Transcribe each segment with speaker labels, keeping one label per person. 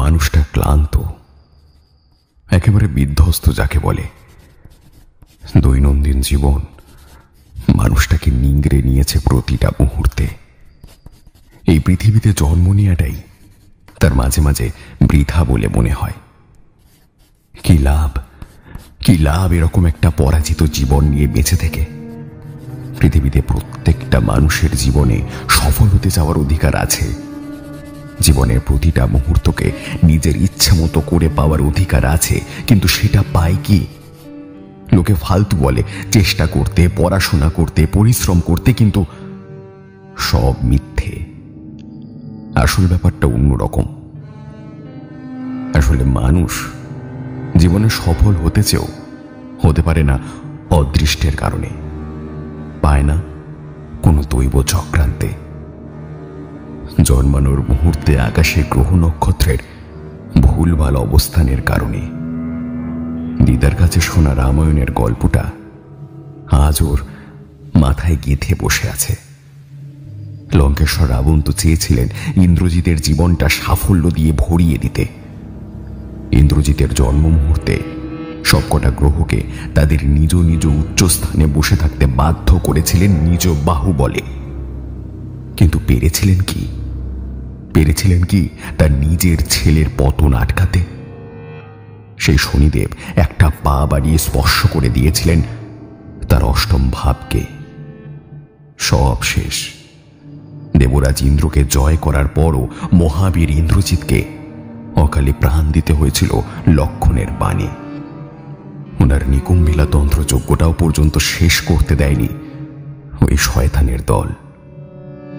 Speaker 1: মানুষটা ক্লান্ত, একেবারে বিধ্বস্ত যাকে বলে। দৈনন্দিন জীবন মানুষটাকে নিংড়ে নিয়েছে প্রতিটা মুহূর্তে। এই পৃথিবীতে জন্ম নেওয়াটাই তার মাঝে মাঝে বৃথা বলে মনে হয়। কি লাভ এরকম একটা পরাজিত জীবন নিয়ে বেঁচে থেকে? পৃথিবীতে প্রত্যেকটা মানুষের জীবনে সফল হতে যাওয়ার অধিকার আছে। জীবনের প্রতিটা মুহূর্তকে নিজের ইচ্ছা মতো করে পাওয়ার অধিকার আছে, কিন্তু সেটা পায় কি? লোকে ফালতু বলে চেষ্টা করতে, পড়াশোনা করতে, পরিশ্রম করতে, কিন্তু সব মিথ্যে। আসল ব্যাপারটা অন্যরকম। আসলে মানুষ জীবনে সফল হতে চেয়েও হতে পারে না অদৃষ্টের কারণে, পায় না কোনো দৈব চক্রান্তে। জন্মানোর মুহূর্তে আকাশে গ্রহ নক্ষত্রের ভুলভাল অবস্থানের কারণে। দিদার কাছে শোনা রামায়ণের গল্পটা আজ ওর মাথায় গেঁথে বসে আছে। লঙ্কেশ্বর রাবণ তো চেয়েছিলেন ইন্দ্রজিতের জীবনটা সাফল্য দিয়ে ভরিয়ে দিতে। ইন্দ্রজিতের জন্ম মুহূর্তে সবকটা গ্রহকে তাদের নিজ নিজ উচ্চস্থানে বসে থাকতে বাধ্য করেছিলেন নিজ বাহুবলে। কিন্তু পেরেছিলেন কি তার নিজের ছেলের পতন আটকাতে? সেই শনিদেব একটা পা বাড়িয়ে স্পর্শ করে দিয়েছিলেন তার অষ্টম ভাবকে। সব শেষ। দেবরাজ ইন্দ্রকে জয় করার পরও মহাবীর ইন্দ্রজিৎকে অকালে প্রাণ দিতে হয়েছিল লক্ষণের বাণে। ওনার নিকুম্ভিলা তন্ত্রযজ্ঞটাও পর্যন্ত শেষ করতে দেয়নি ওই শয়তানের দল।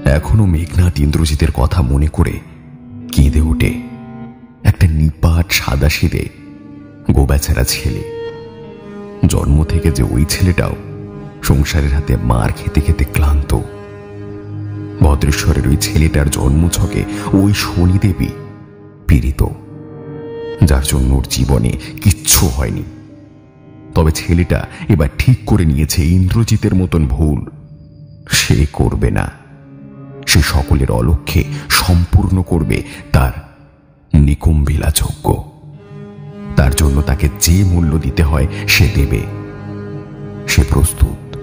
Speaker 1: এখনো মেঘনাথ ইন্দ্রজিতের কথা মনে করে কেঁদে ওঠে একটা নিপাট সাদাসিধে গোবেচারা ছেলে। জন্ম থেকে যে ওই ছেলেটাও সংসারের হাতে মার খেতে খেতে ক্লান্ত। ভদ্রেশ্বরের ওই ছেলেটার জন্মছকে ওই শনিদেবী পীড়িত, যার জন্য ওর জীবনে কিচ্ছু হয়নি। তবে ছেলেটা এবার ঠিক করে নিয়েছে ইন্দ্রজিতের মতন ভুল সে করবে না। সে সকলের অলক্ষ্যে সম্পূর্ণ করবে তার নিকুম্ভিলা যজ্ঞ। তার জন্য তাকে যে মূল্য দিতে হয় সে দেবে। সে প্রস্তুত।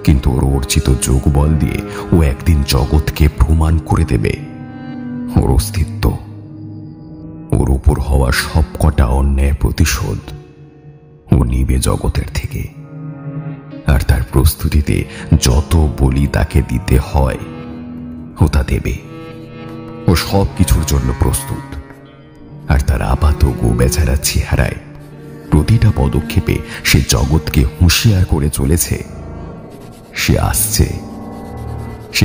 Speaker 1: কিন্তু ওর অর্জিত যোগবল দিয়ে ও একদিন জগৎকে প্রমাণ করে দেবে ওর অস্তিত্ব। ওর উপর হওয়া সবকটা অন্যায় প্রতিশোধ ও নিবে জগতের থেকে। আর তার প্রস্তুতিতে যত বলি তাকে দিতে হয় ও তা দেবে। ও সব কিছুর জন্য প্রস্তুত। আর তার আপাত গোবেচারা চেহারায় প্রতিটা পদক্ষেপে সে জগৎকে হুঁশিয়ার করে চলেছে সে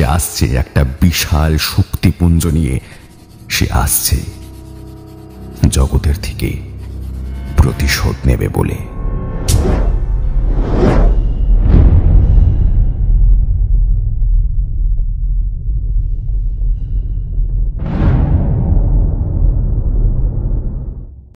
Speaker 1: আসছে একটা বিশাল শক্তিপুঞ্জ নিয়ে। সে আসছে জগতের থেকে প্রতিশোধ নেবে বলে।